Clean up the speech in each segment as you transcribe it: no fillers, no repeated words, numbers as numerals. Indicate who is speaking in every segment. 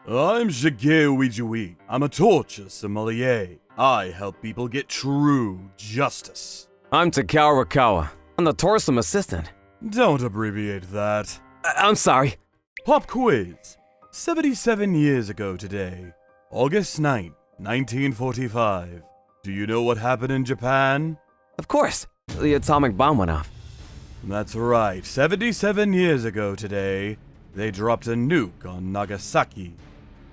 Speaker 1: I'm Ijyuin. I'm a torture sommelier. I help people get true justice.
Speaker 2: I'm Takao. I'm the tourism assistant.
Speaker 1: Don't abbreviate that.
Speaker 2: I'm sorry.
Speaker 1: Pop quiz. 77 years ago today, August 9th, 1945. Do you know what happened in Japan?
Speaker 2: Of course. The atomic bomb went off.
Speaker 1: That's right. 77 years ago today, they dropped a nuke on Nagasaki.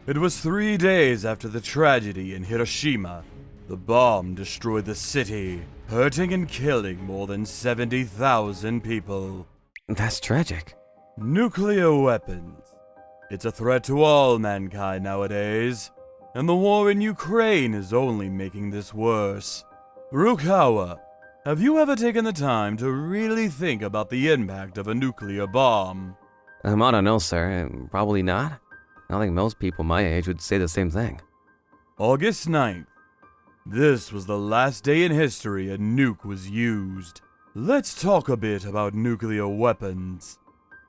Speaker 1: It was 3 days after the tragedy in Hiroshima. The bomb destroyed the city, hurting and killing more than 70,000 people.
Speaker 2: That's tragic.
Speaker 1: Nuclear weapons. It's a threat to all mankind nowadays, and the war in Ukraine is only making this worse. Rukawa, have you ever taken the time to really think about the impact of a nuclear bomb?
Speaker 2: I don't know, sir. Probably not. I think most people my age would say the same thing.
Speaker 1: August 9th. This was the last day in history a nuke was used. Let's talk a bit about nuclear weapons.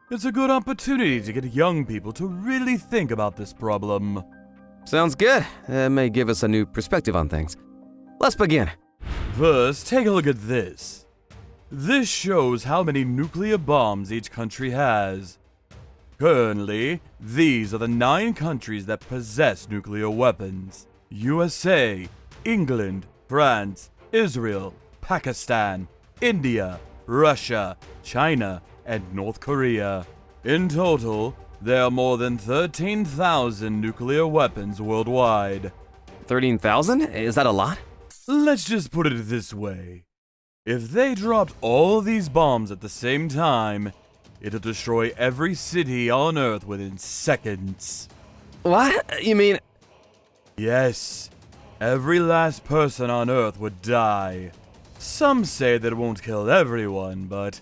Speaker 1: It's a good opportunity to get young people to really think about this problem.
Speaker 2: Sounds good. It may give us a new perspective on things. Let's begin.
Speaker 1: First, take a look at this. This shows how many nuclear bombs each country has. Currently, these are the 9 countries that possess nuclear weapons: USA, England, France, Israel, Pakistan, India, Russia, China, and North Korea. In total, there are more than 13,000 nuclear weapons worldwide.
Speaker 2: 13,000? Is that a lot?
Speaker 1: Let's just put it this way. If they dropped all these bombs at the same time, it'll destroy every city on Earth within seconds.
Speaker 2: What? You mean...
Speaker 1: Yes, every last person on Earth would die. Some say that it won't kill everyone, but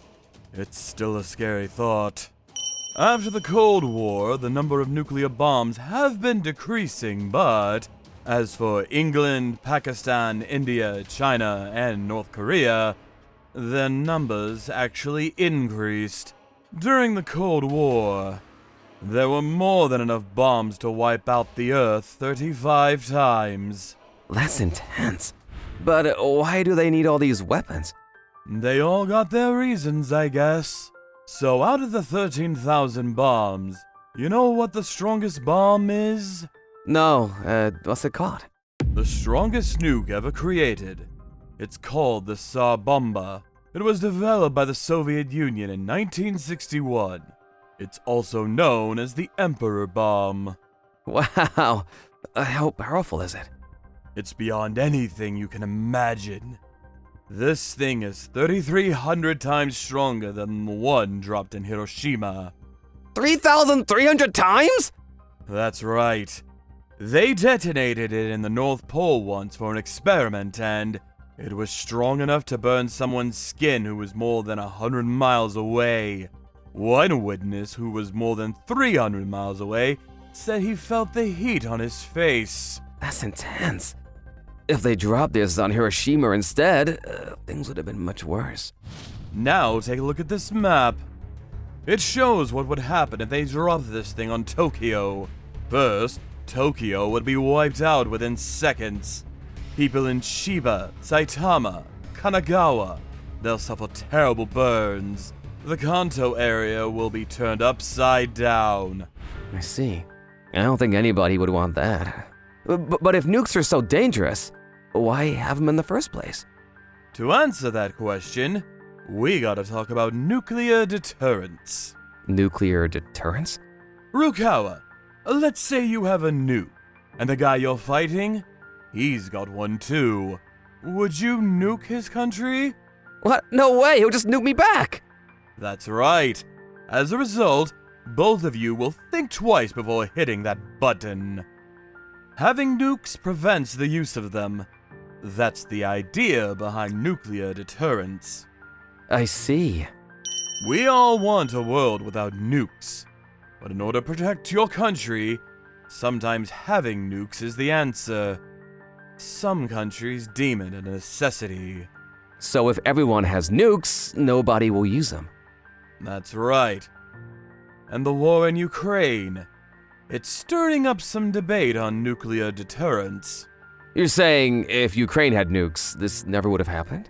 Speaker 1: it's still a scary thought. After the Cold War, the number of nuclear bombs have been decreasing, but as for England, Pakistan, India, China, and North Korea, their numbers actually increased. During the Cold War, there were more than enough bombs to wipe out the Earth 35 times.
Speaker 2: That's intense. But why do they need all these weapons?
Speaker 1: They all got their reasons, I guess. So out of the 13,000 bombs, you know what the strongest bomb is?
Speaker 2: No, what's it called?
Speaker 1: The strongest nuke ever created. It's called the Tsar Bomba. It was developed by the Soviet Union in 1961. It's also known as the Emperor Bomb.
Speaker 2: Wow, how powerful is it?
Speaker 1: It's beyond anything you can imagine. This thing is 3,300 times stronger than the one dropped in Hiroshima.
Speaker 2: 3,300 times?
Speaker 1: That's right. They detonated it in the North Pole once for an experiment, and it was strong enough to burn someone's skin who was more than 100 miles away. One witness who was more than 300 miles away said he felt the heat on his face.
Speaker 2: That's intense. If they dropped this on Hiroshima instead, things would have been much worse.
Speaker 1: Now take a look at this map. It shows what would happen if they dropped this thing on Tokyo. First, Tokyo would be wiped out within seconds. People in Chiba, Saitama, Kanagawa, they'll suffer terrible burns. The Kanto area will be turned upside down.
Speaker 2: I see. I don't think anybody would want that. But if nukes are so dangerous, why have them in the first place?
Speaker 1: To answer that question, we gotta talk about nuclear deterrence.
Speaker 2: Nuclear deterrence?
Speaker 1: Rukawa, let's say you have a nuke, and the guy you're fighting, he's got one too. Would you nuke his country?
Speaker 2: What? No way, he'll just nuke me back!
Speaker 1: That's right. As a result, both of you will think twice before hitting that button. Having nukes prevents the use of them. That's the idea behind nuclear deterrence.
Speaker 2: I see.
Speaker 1: We all want a world without nukes. But in order to protect your country, sometimes having nukes is the answer. Some countries deem it a necessity.
Speaker 2: So if everyone has nukes, nobody will use them.
Speaker 1: That's right. And the war in Ukraine. it's stirring up some debate on nuclear deterrence.
Speaker 2: You're saying if Ukraine had nukes, this never would have happened?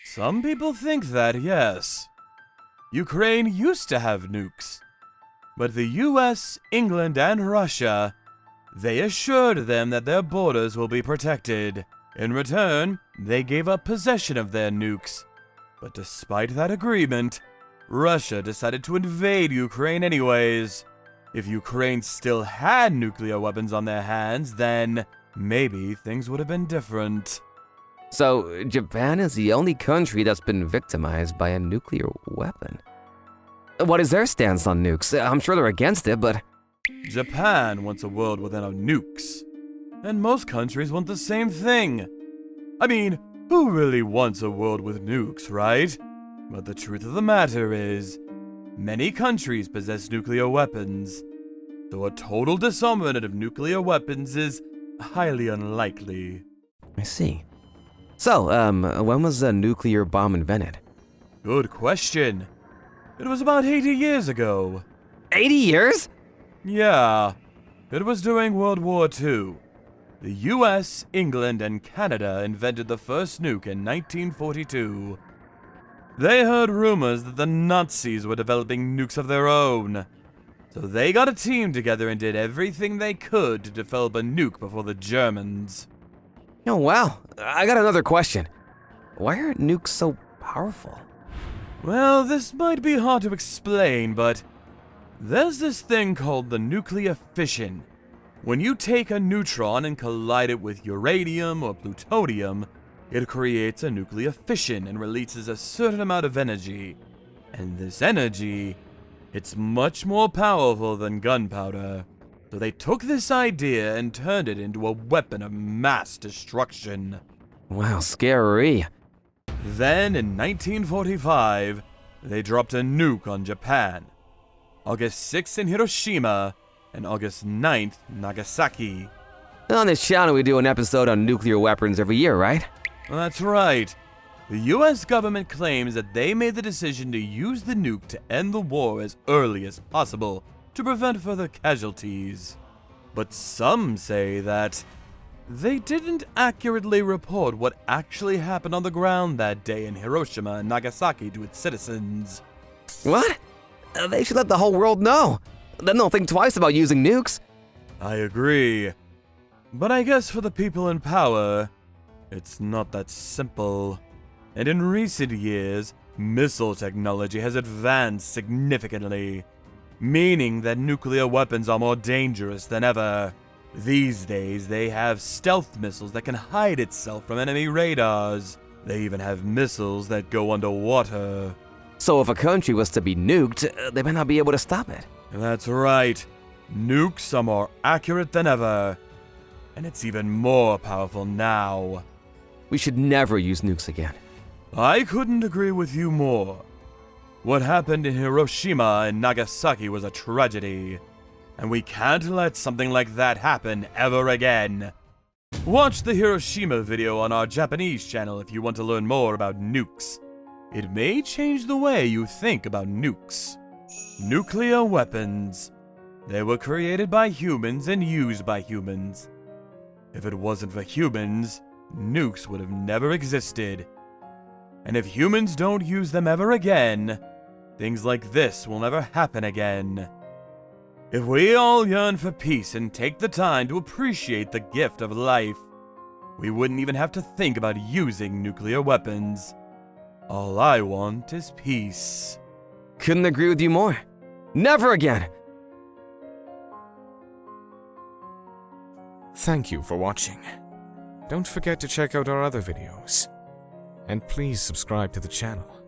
Speaker 1: Some people think that, yes. Ukraine used to have nukes. But the US, England, and Russia, they assured them that their borders will be protected. In return, they gave up possession of their nukes. But despite that agreement, Russia decided to invade Ukraine anyways. If Ukraine still had nuclear weapons on their hands, then maybe things would have been different.
Speaker 2: So, Japan is the only country that's been victimized by a nuclear weapon. What is their stance on nukes? I'm sure they're against it, but...
Speaker 1: Japan wants a world without nukes. And most countries want the same thing. I mean, who really wants a world with nukes, right? But the truth of the matter is, many countries possess nuclear weapons. So a total disarmament of nuclear weapons is highly unlikely.
Speaker 2: I see. So, when was a nuclear bomb invented?
Speaker 1: Good question. It was about 80 years ago.
Speaker 2: 80 years?
Speaker 1: Yeah, it was during World War II. The US, England, and Canada invented the first nuke in 1942. They heard rumors that the Nazis were developing nukes of their own. So they got a team together and did everything they could to develop a nuke before the Germans.
Speaker 2: Oh, wow. I got another question. Why are nukes so powerful?
Speaker 1: Well, this might be hard to explain, but there's this thing called the nuclear fission. When you take a neutron and collide it with uranium or plutonium, it creates a nuclear fission and releases a certain amount of energy. And this energy, it's much more powerful than gunpowder. So they took this idea and turned it into a weapon of mass destruction.
Speaker 2: Wow, scary.
Speaker 1: Then, in 1945, they dropped a nuke on Japan. August 6th in Hiroshima, and August 9th, Nagasaki.
Speaker 2: On this channel, we do an episode on nuclear weapons every year, right?
Speaker 1: That's right. The US government claims that they made the decision to use the nuke to end the war as early as possible to prevent further casualties. But some say that they didn't accurately report what actually happened on the ground that day in Hiroshima and Nagasaki to its citizens.
Speaker 2: What? They should let the whole world know. Then they'll think twice about using nukes.
Speaker 1: I agree. But I guess for the people in power, it's not that simple. And in recent years, missile technology has advanced significantly, meaning that nuclear weapons are more dangerous than ever. These days, they have stealth missiles that can hide itself from enemy radars. They even have missiles that go underwater.
Speaker 2: So if a country was to be nuked, they might not be able to stop it.
Speaker 1: That's right. Nukes are more accurate than ever. And it's even more powerful now.
Speaker 2: We should never use nukes again.
Speaker 1: I couldn't agree with you more. What happened in Hiroshima and Nagasaki was a tragedy. And we can't let something like that happen ever again. Watch the Hiroshima video on our Japanese channel if you want to learn more about nukes. It may change the way you think about nukes. Nuclear weapons. They were created by humans and used by humans. If it wasn't for humans, nukes would have never existed. And if humans don't use them ever again, things like this will never happen again. If we all yearn for peace and take the time to appreciate the gift of life, we wouldn't even have to think about using nuclear weapons. All I want is peace.
Speaker 2: Couldn't agree with you more. Never again!
Speaker 3: Thank you for watching. Don't forget to check out our other videos. And please subscribe to the channel.